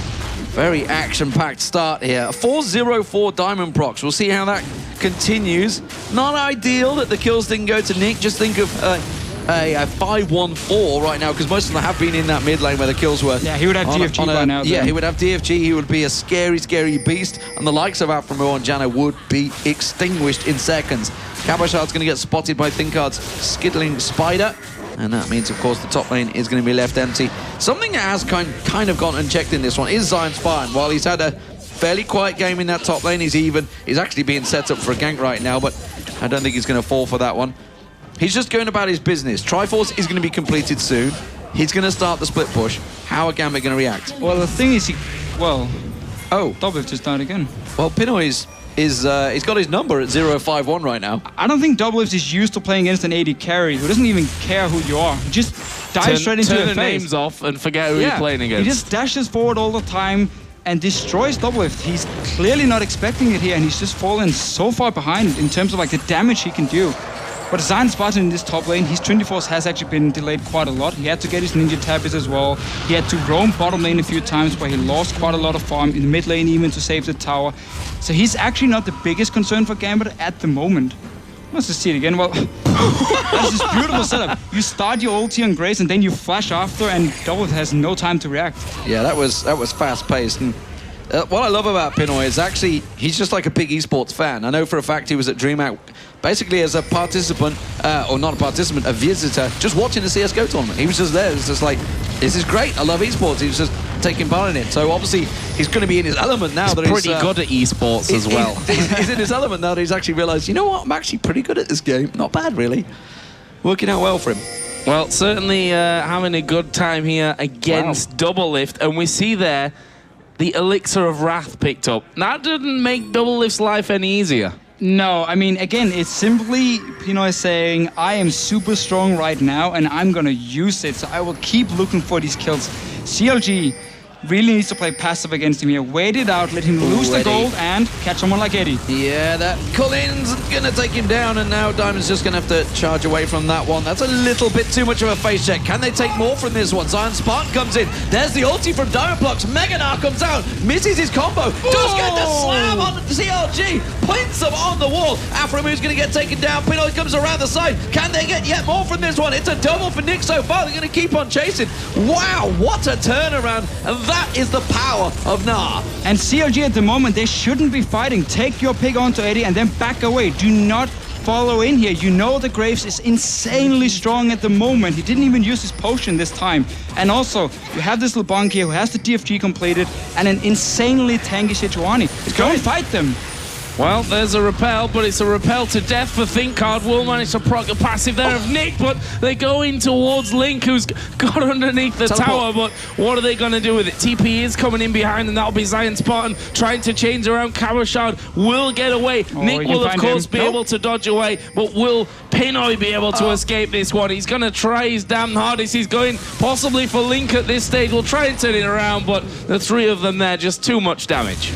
Very action-packed start here. 4-0 Diamondprox. We'll see how that continues. Not ideal that the kills didn't go to Nick. Just think of a 5-1-4 right now, because most of them have been in that mid lane where the kills were. Yeah, he would have DFG by now. Yeah, he would have DFG. He would be a scary, scary beast. And the likes of Aphromoo and Janna would be extinguished in seconds. Cabochard's going to get spotted by ThinkCard's skittling spider. And that means, of course, the top lane is going to be left empty. Something that has kind of gone unchecked in this one is ZionSpartan. While he's had a fairly quiet game in that top lane, he's actually being set up for a gank right now, but I don't think he's going to fall for that one. He's just going about his business. Triforce is going to be completed soon. He's going to start the split push. How are Gambit going to react? Well, the thing is, DoubleLift just died again. Well, Pinoy he's got his number at 051 right now. I don't think DoubleLift is used to playing against an AD carry who doesn't even care who you are. He just dives straight into your face. Turn the names off and forget who you're playing against. He just dashes forward all the time and destroys DoubleLift. He's clearly not expecting it here, and he's just fallen so far behind in terms of like the damage he can do. But ZionSpartan in this top lane, his Trinity Force has actually been delayed quite a lot. He had to get his Ninja Tabbies as well. He had to roam bottom lane a few times where he lost quite a lot of farm, in the mid lane even to save the tower. So he's actually not the biggest concern for Gambit at the moment. Let's just see it again. Well, that's this beautiful setup. You start your ulti on Grace and then you flash after, and DoubleLift has no time to react. Yeah, that was fast paced. And what I love about Pinoy is actually he's just like a big esports fan. I know for a fact he was at DreamHack basically as a participant, or not a participant, a visitor, just watching the CSGO tournament. He was just there. It's just like, this is great. I love esports. He was just taking part in it. So obviously he's going to be in his element now. He's pretty good at esports as well. He's in his element now that he's actually realised, you know what, I'm actually pretty good at this game. Not bad, really. Working out well for him. Well, certainly having a good time here against DoubleLift, and we see there the Elixir of Wrath picked up. That didn't make DoubleLift's life any easier. No, I mean, again, it's simply Pinoy saying, I am super strong right now and I'm gonna use it, so I will keep looking for these kills. CLG really needs to play passive against him here. Wait it out, let him lose the gold and catch someone like Eddie. Yeah, that Colin's gonna take him down, and now Diamond's just gonna have to charge away from that one. That's a little bit too much of a face check. Can they take more from this one? ZionSpartan comes in. There's the ulti from Diamondprox. Gnar comes out, misses his combo, does get the slam on CLG, points them on the wall. Aphromoo gonna get taken down. Pinoy comes around the side. Can they get yet more from this one? It's a double for Nick so far. They're gonna keep on chasing. Wow, what a turnaround. And that is the power of Gnar. And CLG at the moment, they shouldn't be fighting. Take your pick onto Eddie and then back away. Do not follow in here. You know the Graves is insanely strong at the moment. He didn't even use his potion this time. And also, you have this LeBlanc here who has the DFG completed and an insanely tanky Sejuani. Go and fight them. Well, there's a repel, but it's a repel to death for ThinkCard. Will manage to proc the passive there of Nick, but they go in towards Link, who's got underneath the tower, but what are they going to do with it? TP is coming in behind, and that'll be ZionSpartan trying to change around. Cabochard will get away. Nick will, of course, be able to dodge away, but will Pinoy be able to escape this one? He's going to try his damn hardest. He's going possibly for Link at this stage. We'll try and turn it around, but the three of them there, just too much damage.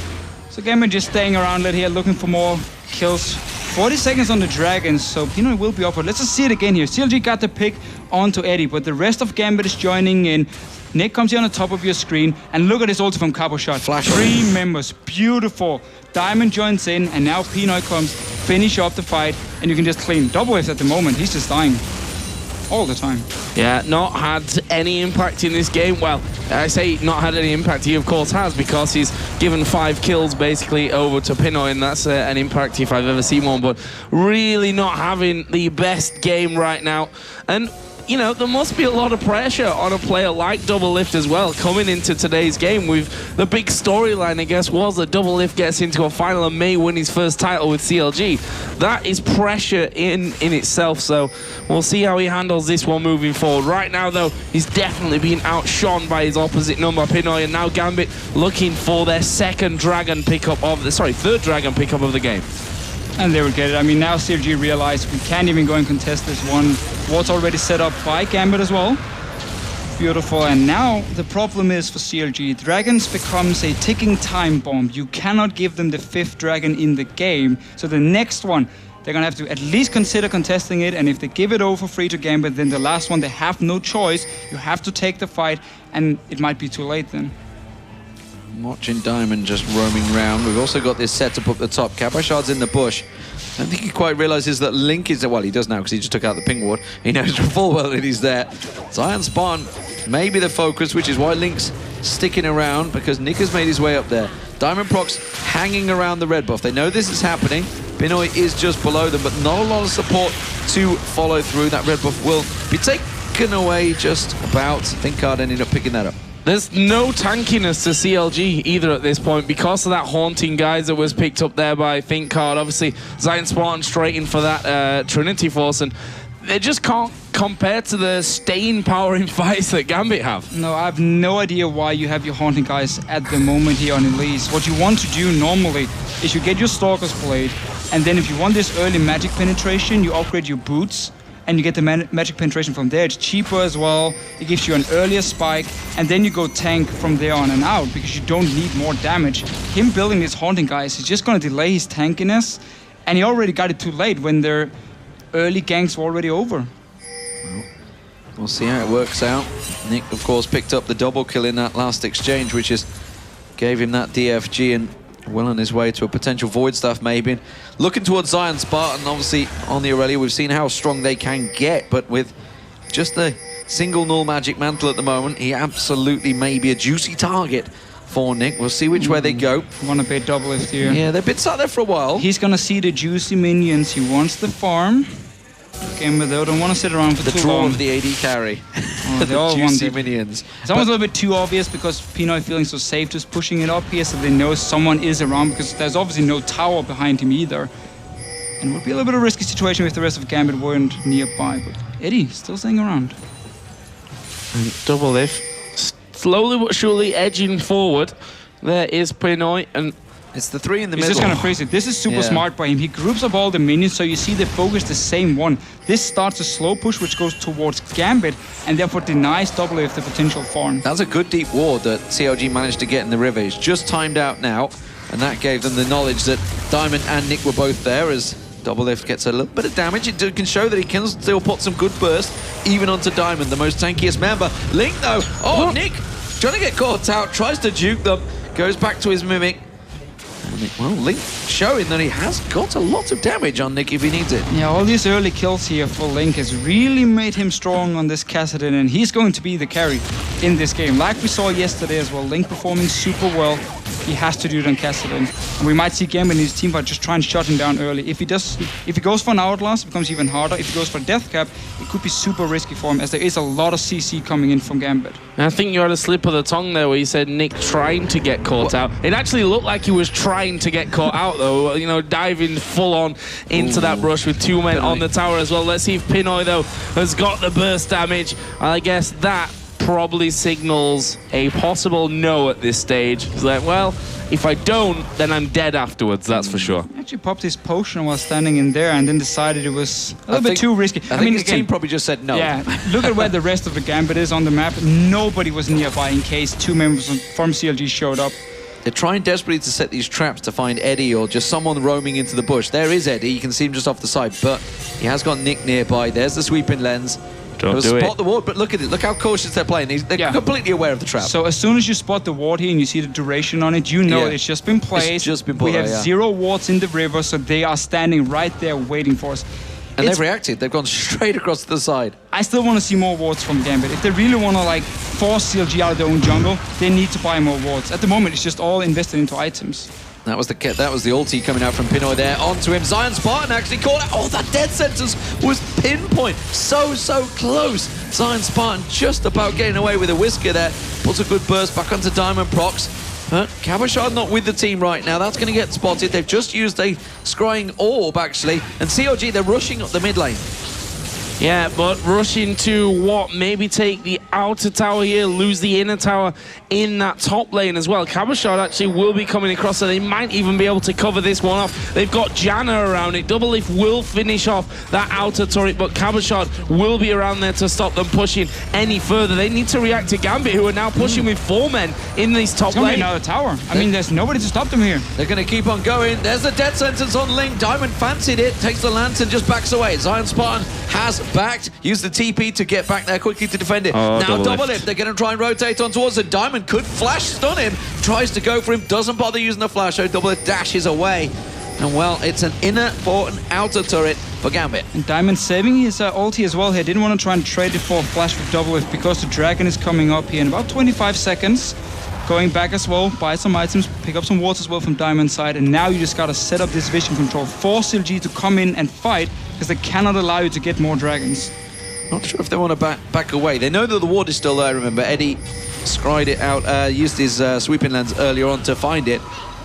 So Gambit just staying around here, looking for more kills. 40 seconds on the Dragons, so Pinoy will be offered. Let's just see it again here. CLG got the pick onto Eddie, but the rest of Gambit is joining in. Nick comes here on the top of your screen, and look at this ulti from Cabochard. Flash 3 members, beautiful. Diamond joins in, and now Pinoy comes, finish up the fight, and you can just clean. DoubleLift at the moment, he's just dying all the time. Yeah, not had any impact in this game. Well, I say not had any impact. He, of course, has, because he's given 5 kills basically over to Pinoy, and that's an impact if I've ever seen one. But really not having the best game right now. And you know, there must be a lot of pressure on a player like DoubleLift as well coming into today's game. With the big storyline, I guess, was that DoubleLift gets into a final and may win his first title with CLG. That is pressure in itself, so we'll see how he handles this one moving forward. Right now, though, he's definitely being outshone by his opposite number, Pinoy, and now Gambit looking for their third dragon pickup of the game. And they will get it. I mean, now CLG realized we can't even go and contest this one. What's already set up by Gambit as well. Beautiful. And now the problem is for CLG, Dragons becomes a ticking time bomb. You cannot give them the 5th dragon in the game. So the next one, they're going to have to at least consider contesting it. And if they give it over free to Gambit, then the last one, they have no choice. You have to take the fight, and it might be too late then. Watching Diamond just roaming around. We've also got this setup up the top. Cabochard's in the bush. I don't think he quite realizes that Link is there. Well, he does now because he just took out the ping ward. He knows full well that he's there. ZionSpartan may be the focus, which is why Link's sticking around, because Nick has made his way up there. Diamondprox hanging around the red buff. They know this is happening. Pinoy is just below them, but not a lot of support to follow through. That red buff will be taken away just about. ThinkCard ended up picking that up. There's no tankiness to CLG either at this point because of that haunting guys that was picked up there by ThinkCard. Obviously, ZionSpartan straight in for that Trinity Force, and they just can't compare to the staying power in fights that Gambit have. No, I have no idea why you have your haunting guys at the moment here on Elise. What you want to do normally is you get your Stalker's Blade, and then if you want this early magic penetration, you upgrade your boots, and you get the magic penetration from there. It's cheaper as well. It gives you an earlier spike, and then you go tank from there on and out because you don't need more damage. Him building these haunting guys is just going to delay his tankiness, and he already got it too late when their early ganks were already over. Well, we'll see how it works out. Nick, of course, picked up the double kill in that last exchange, which is gave him that DFG, and well on his way to a potential Void Staff maybe. Looking towards ZionSpartan, obviously on the Irelia, we've seen how strong they can get, but with just the single null magic mantle at the moment, he absolutely may be a juicy target for Nick. We'll see which way they go. Want to bait DoubleLift here. Yeah, they've been sat there for a while. He's going to see the juicy minions. He wants the farm. Gambit though, don't want to sit around for too long. The draw of the AD carry. Oh, they all juicy want minions. It's almost a little bit too obvious because Pinoy feeling so safe just pushing it up here so they know someone is around, because there's obviously no tower behind him either. And it would be a little bit of a risky situation if the rest of Gambit weren't nearby, but Eddie still staying around. And DoubleLift slowly but surely edging forward. There is Pinoy, and it's the 3 in the He's middle. just going to freeze it. This is super smart by him. He groups up all the minions, so you see they focus the same one. This starts a slow push, which goes towards Gambit, and therefore denies DoubleLift the potential farm. That's a good deep ward that CLG managed to get in the river. It's just timed out now, and that gave them the knowledge that Diamond and Nick were both there as DoubleLift gets a little bit of damage. It can show that he can still put some good burst, even onto Diamond, the most tankiest member. Link, though. Oh, what? Nick trying to get caught out, tries to juke them, goes back to his Mimic. Well, Link showing that he has got a lot of damage on Nick if he needs it. Yeah, all these early kills here for Link has really made him strong on this Kassadin, and he's going to be the carry in this game. Like we saw yesterday as well, Link performing super well. he has to do it on Kassadin. And we might see Gambit in his team fight just try and shut him down early. If he goes for an Outlast, it becomes even harder. If he goes for Death Cap, it could be super risky for him, as there is a lot of CC coming in from Gambit. And I think you had a slip of the tongue there where you said Nick trying to get caught out. It actually looked like he was trying to get caught out though, you know, diving full on into that brush with 2 men on the tower as well. Let's see if Pinoy though has got the burst damage. I guess that probably signals a possible no at this stage. He's like, well, if I don't, then I'm dead afterwards, that's for sure. He actually popped his potion while standing in there and then decided it was a little bit too risky. I mean, the team probably just said no. Yeah, look at where the rest of the Gambit is on the map. Nobody was nearby in case 2 members from CLG showed up. They're trying desperately to set these traps to find Eddie or just someone roaming into the bush. There is Eddie, you can see him just off the side, but he has got Nick nearby. There's the sweeping lens. Don't do spot it. the ward, but look at it. Look how cautious they're playing. They're completely aware of the trap. So as soon as you spot the ward here and you see the duration on it, you know it's just been placed. It's just been put we have there, 0 wards in the river, so they are standing right there waiting for us. And they've reacted. They've gone straight across to the side. I still want to see more wards from Gambit. If they really want to like force CLG out of their own jungle, they need to buy more wards. At the moment, it's just all invested into items. That was the ulti coming out from Pinoy there. Onto him. ZionSpartan actually called out. Oh, that death sentence was pinpoint. So close. ZionSpartan just about getting away with a whisker there. Puts a good burst back onto Diamondprox. But Cabochard not with the team right now. That's going to get spotted. They've just used a scrying orb, actually. And CLG, they're rushing up the mid lane. Yeah, but rushing to what? Maybe take the outer tower here, lose the inner tower in that top lane as well. Cabochard actually will be coming across, so they might even be able to cover this one off. They've got Janna around it. DoubleLift will finish off that outer turret, but Cabochard will be around there to stop them pushing any further. They need to react to Gambit, who are now pushing with 4 men in this top lane. It's going to be another tower. I mean, there's nobody to stop them here. They're going to keep on going. There's the death sentence on Link. Diamond fancied it, takes the lantern, just backs away. ZionSpartan has backed, used the TP to get back there quickly to defend it. Now DoubleLift, they're going to try and rotate on towards it. Diamond could flash stun him, tries to go for him, doesn't bother using the flash, so DoubleLift dashes away. And well, it's an inner for an outer turret for Gambit. And Diamond saving his ulti as well here. Didn't want to try and trade it for a flash with DoubleLift because the dragon is coming up here in about 25 seconds. Going back as well, buy some items, pick up some wards as well from Diamond's side, and now you just gotta set up this vision control, force CLG to come in and fight, because they cannot allow you to get more dragons. Not sure if they want to back away. They know that the ward is still there, remember. Eddie scried it out, used his sweeping lens earlier on to find it.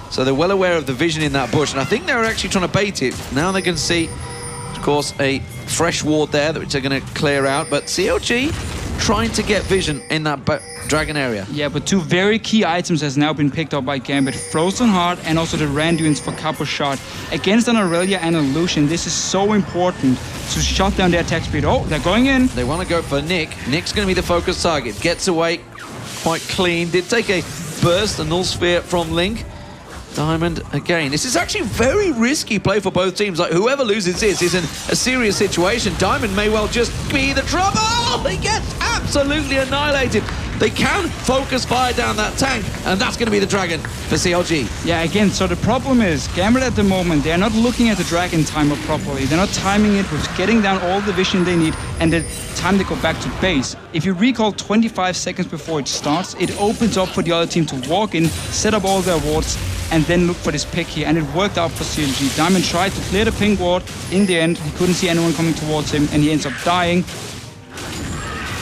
So they're well aware of the vision in that bush, and I think they're actually trying to bait it. Now they can see, of course, a fresh ward there, which they're going to clear out, but CLG trying to get vision in that dragon area. Yeah, but 2 very key items has now been picked up by Gambit. Frozen Heart and also the Randuins for Cabochard. Against an Irelia and a Lucian, this is so important to shut down their attack speed. Oh, they're going in. They want to go for Nick. Nick's going to be the focus target. Gets away quite clean. Did take a burst, a null sphere from Link. Diamond again. This is actually very risky play for both teams. Like, whoever loses this is in a serious situation. Diamond may well just be the trouble. He gets absolutely annihilated. They can focus fire down that tank, and that's going to be the dragon for CLG. Yeah, again, so the problem is, Gambit at the moment, they're not looking at the dragon timer properly. They're not timing it with getting down all the vision they need, and the time they go back to base. If you recall 25 seconds before it starts, it opens up for the other team to walk in, set up all their wards, and then look for this pick here, and it worked out for CLG. Diamond tried to clear the pink ward. In the end, he couldn't see anyone coming towards him, and he ends up dying.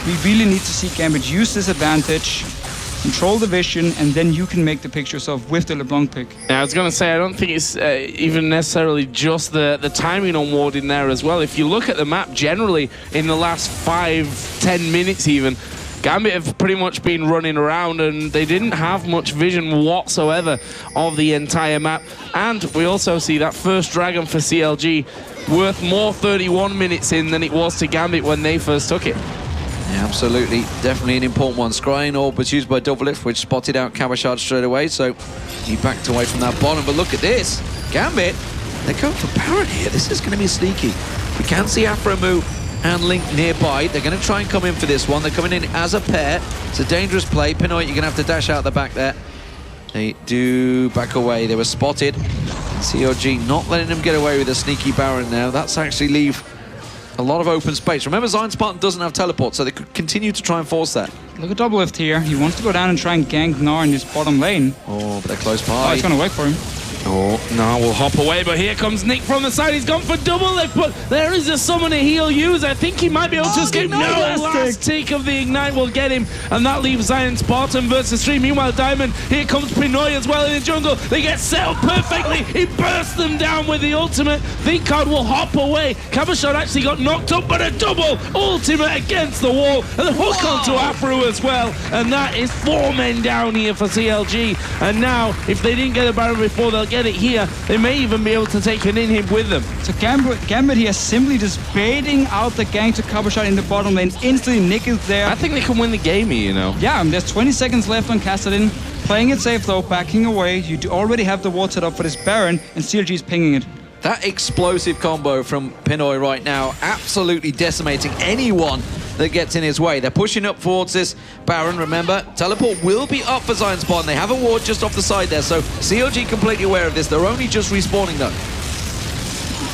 We really need to see Gambit use this advantage, control the vision, and then you can make the pick yourself with the LeBlanc pick. Yeah, I was going to say, I don't think it's even necessarily just the timing on ward in there as well. If you look at the map generally in the last 5-10 minutes even, Gambit have pretty much been running around and they didn't have much vision whatsoever of the entire map. And we also see that first dragon for CLG worth more 31 minutes in than it was to Gambit when they first took it. Yeah, absolutely. Definitely an important one. Scrying orb was used by DoubleLift, which spotted out Cabochard straight away, so he backed away from that bottom. But look at this. Gambit, they're going for Baron here. This is going to be sneaky. We can see Aphromoo and Link nearby. They're going to try and come in for this one. They're coming in as a pair. It's a dangerous play. Pinoy, you're going to have to dash out the back there. They do back away. They were spotted. CLG not letting them get away with a sneaky Baron now. That's actually leave A lot of open space. Remember, ZionSpartan doesn't have teleport, so they could continue to try and force that. Look at DoubleLift here. He wants to go down and try and gank Gnar in this bottom lane. Oh, but they're close Oh, by. it's going to work for him. Oh, no, we'll hop away, but here comes Nick from the side. He's gone for DoubleLift, but there is a summoner he'll use. I think he might be able to escape. No, last tick of the Ignite will get him, and that leaves ZionSpartan versus 3. Meanwhile, Diamond, here comes Pinoy as well in the jungle. They get set up perfectly. He bursts them down with the ultimate. ThinkCard will hop away. Cabochard actually got knocked up, but a double ultimate against the wall, and the hook onto Aphromoo as well. And that is 4 men down here for CLG. And now, if they didn't get a Baron before, they'll get it here. They may even be able to take an inhib with them. So Gambit here simply just baiting out the gank to Cabochard in the bottom lane. Instantly, Nick is there. I think they can win the game here, you know. Yeah, there's 20 seconds left on Kassadin. Playing it safe though, backing away. You already have the ward set up for this Baron, and CLG is pinging it. That explosive combo from Pinoy right now, absolutely decimating anyone that gets in his way. They're pushing up towards this Baron. Remember, teleport will be up for ZionSpartan. They have a ward just off the side there, so CLG completely aware of this. They're only just respawning though.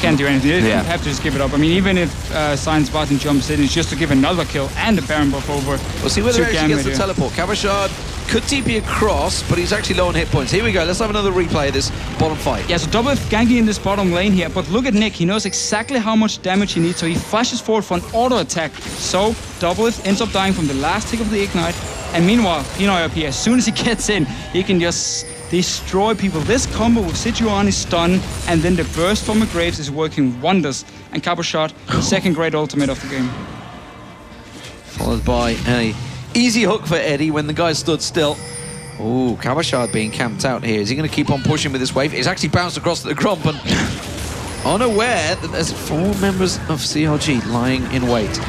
Can't do anything. You have to just give it up. I mean, even if ZionSpartan jumps in, it's just to give another kill and the Baron buff over. We'll see whether he actually gets the teleport. Cabochard could TP across, but he's actually low on hit points. Here we go. Let's have another replay of this bottom fight. Yeah, so DoubleLift ganking in this bottom lane here, but look at Nick. He knows exactly how much damage he needs, so he flashes forward for an auto attack. So DoubleLift ends up dying from the last tick of the Ignite. And meanwhile, Pinoy up here, as soon as he gets in, he can just destroy people. This combo with Sejuani stun and then the burst from Graves is working wonders. And Cabochard, second great ultimate of the game. Followed by a easy hook for Eddie when the guy stood still. Oh, Cabochard being camped out here. Is he going to keep on pushing with this wave? He's actually bounced across the grump and unaware that there's 4 members of CLG lying in wait.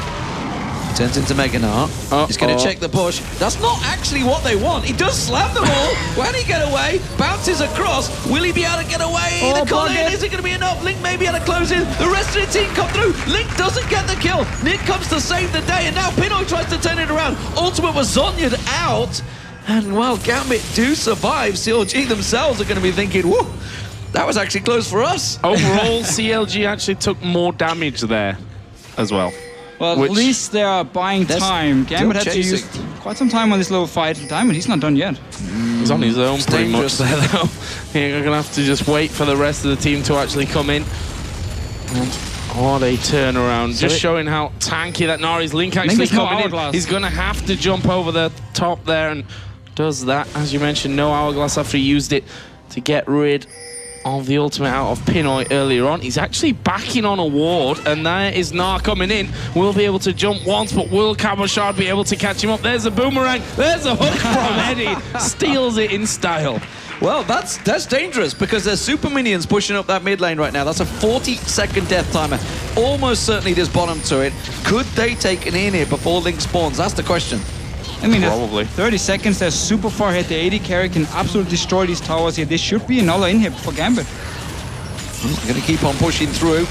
He turns into Gnar. He's going to check the push. That's not actually what they want. He does slam them all. When he get away, bounces across. Will he be able to get away? The call in, is it going to be enough? Link may be able to close in. The rest of the team come through. Link doesn't get the kill. Nick comes to save the day, and now Pinoy tries to turn it around. Ultimate was Zonya'd out. And while Gambit do survive, CLG themselves are going to be thinking, whoo, that was actually close for us. Overall, CLG actually took more damage there as well. Well, at least they are buying time. Gambit had to use quite some time on this little fight. Diamond, he's not done yet. He's on his own pretty much there, though. You're going to have to just wait for the rest of the team to actually come in. And what a turnaround. Just showing how tanky that Gnar is. Link actually coming in. He's going to have to jump over the top there and does that. As you mentioned, no hourglass after he used it to get rid of the ultimate out of Pinoy earlier on. He's actually backing on a ward, and there is Gnar coming in. Will be able to jump once, but will Cabochard be able to catch him up? There's a boomerang. There's a hook from Eddie. Steals it in style. Well, that's dangerous because there's super minions pushing up that mid lane right now. That's a 40-second death timer. Almost certainly this bottom turret. Could they take an in here before Link spawns? That's the question. I mean, probably 30 seconds, they're super far ahead. The AD carry can absolutely destroy these towers here. This should be another inhib for Gambit. They're going to keep on pushing through.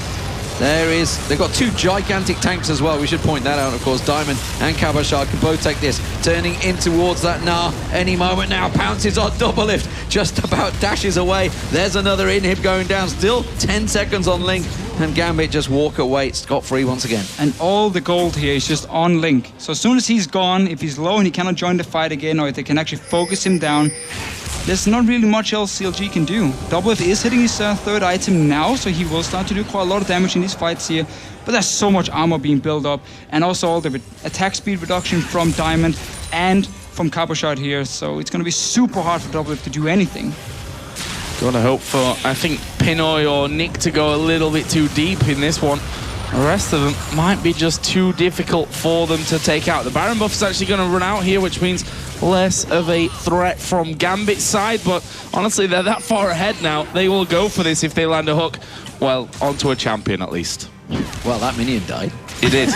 They've got 2 gigantic tanks as well. We should point that out, of course. Diamond and Cabochard can both take this. Turning in towards that Gnar any moment now. Pounces on DoubleLift. Just about dashes away. There's another inhib going down. Still 10 seconds on Link. And Gambit just walk away scot-free once again. And all the gold here is just on Link. So as soon as he's gone, if he's low and he cannot join the fight again, or if they can actually focus him down, there's not really much else CLG can do. DoubleLift is hitting his 3rd item now, so he will start to do quite a lot of damage in these fights here. But there's so much armor being built up, and also all the attack speed reduction from Diamond and from Cabochard here, so it's going to be super hard for DoubleLift to do anything. Gotta hope for, I think, Pinoy or Nick to go a little bit too deep in this one. The rest of them might be just too difficult for them to take out. The Baron buff is actually going to run out here, which means less of a threat from Gambit's side, but honestly, they're that far ahead now. They will go for this if they land a hook. Well, onto a champion at least. Well, that minion died. It did.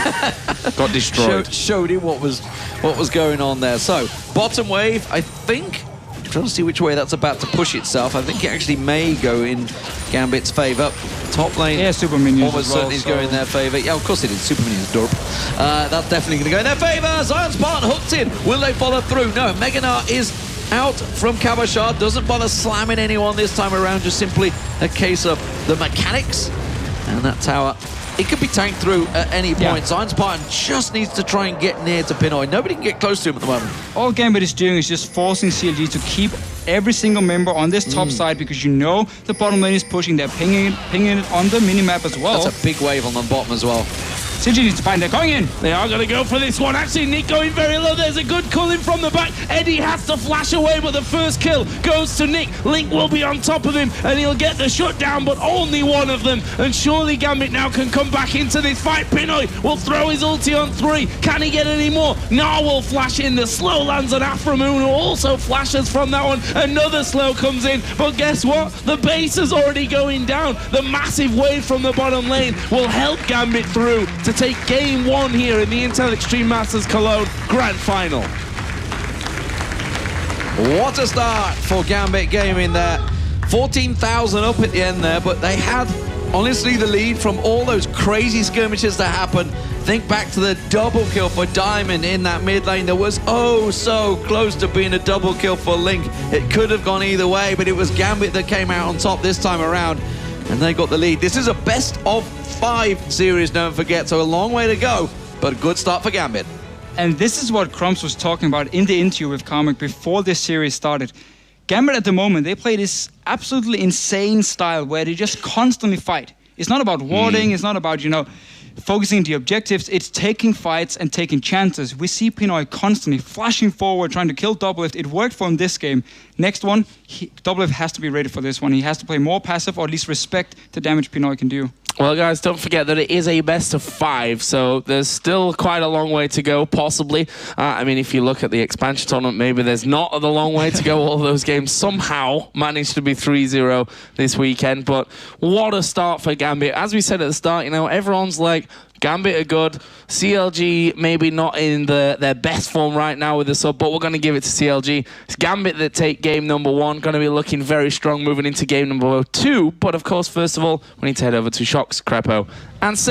Got destroyed. Showed him what was going on there. So, bottom wave, I think. I'm trying to see which way that's about to push itself. I think it actually may go in Gambit's favour. Top lane, yeah, super minions almost certainly is going in their favour. Yeah, of course it is. Super minions, dorp. That's definitely going to go in their favour. ZionSpartan hooked in. Will they follow through? No. Gnar is out from Cabochard. Doesn't bother slamming anyone this time around. Just simply a case of the mechanics. And that tower it could be tanked through at any point. ZionSpartan just needs to try and get near to Pinoy. Nobody can get close to him at the moment. All Gambit is doing is just forcing CLG to keep every single member on this top side, because you know the bottom lane is pushing. They're pinging it on the minimap as well. That's a big wave on the bottom as well. CLG needs to find they're going in. They are going to go for this one. Actually, Nick going very low. There's a good culling from the back. Eddie has to flash away, but the first kill goes to Nick. Link will be on top of him, and he'll get the shutdown, but only one of them. And surely Gambit now can come back into this fight. Pinoy will throw his ulti on 3. Can he get any more? Gnar will flash in. The slow lands on Aphromoo, who also flashes from that one. Another slow comes in, but guess what? The base is already going down. The massive wave from the bottom lane will help Gambit through to take game 1 here in the Intel Extreme Masters Cologne Grand Final. What a start for Gambit Gaming there. 14,000 up at the end there, but they had, honestly, the lead from all those crazy skirmishes that happened. Think back to the double kill for Diamond in that mid lane. That was oh so close to being a double kill for Link. It could have gone either way, but it was Gambit that came out on top this time around, and they got the lead. This is a best of 5 series, don't forget, so a long way to go, but a good start for Gambit. And this is what Crumbs was talking about in the interview with Carmack before this series started. Gambit at the moment, they play this absolutely insane style where they just constantly fight. It's not about warding, it's not about, you know, focusing the objectives, it's taking fights and taking chances. We see Pinoy constantly flashing forward, trying to kill DoubleLift. It worked for him this game. Next one, DoubleLift has to be ready for this one. He has to play more passive, or at least respect the damage Pinoy can do. Well, guys, don't forget that it is a best of 5, so there's still quite a long way to go, possibly. I mean, if you look at the expansion tournament, maybe there's not a long way to go. All those games somehow managed to be 3-0 this weekend, but what a start for Gambit. As we said at the start, you know, everyone's like, Gambit are good. CLG maybe not in their best form right now with the sub, but we're going to give it to CLG. It's Gambit that take game number 1. Going to be looking very strong moving into game number 2. But of course, first of all, we need to head over to Shocks, Crepo, and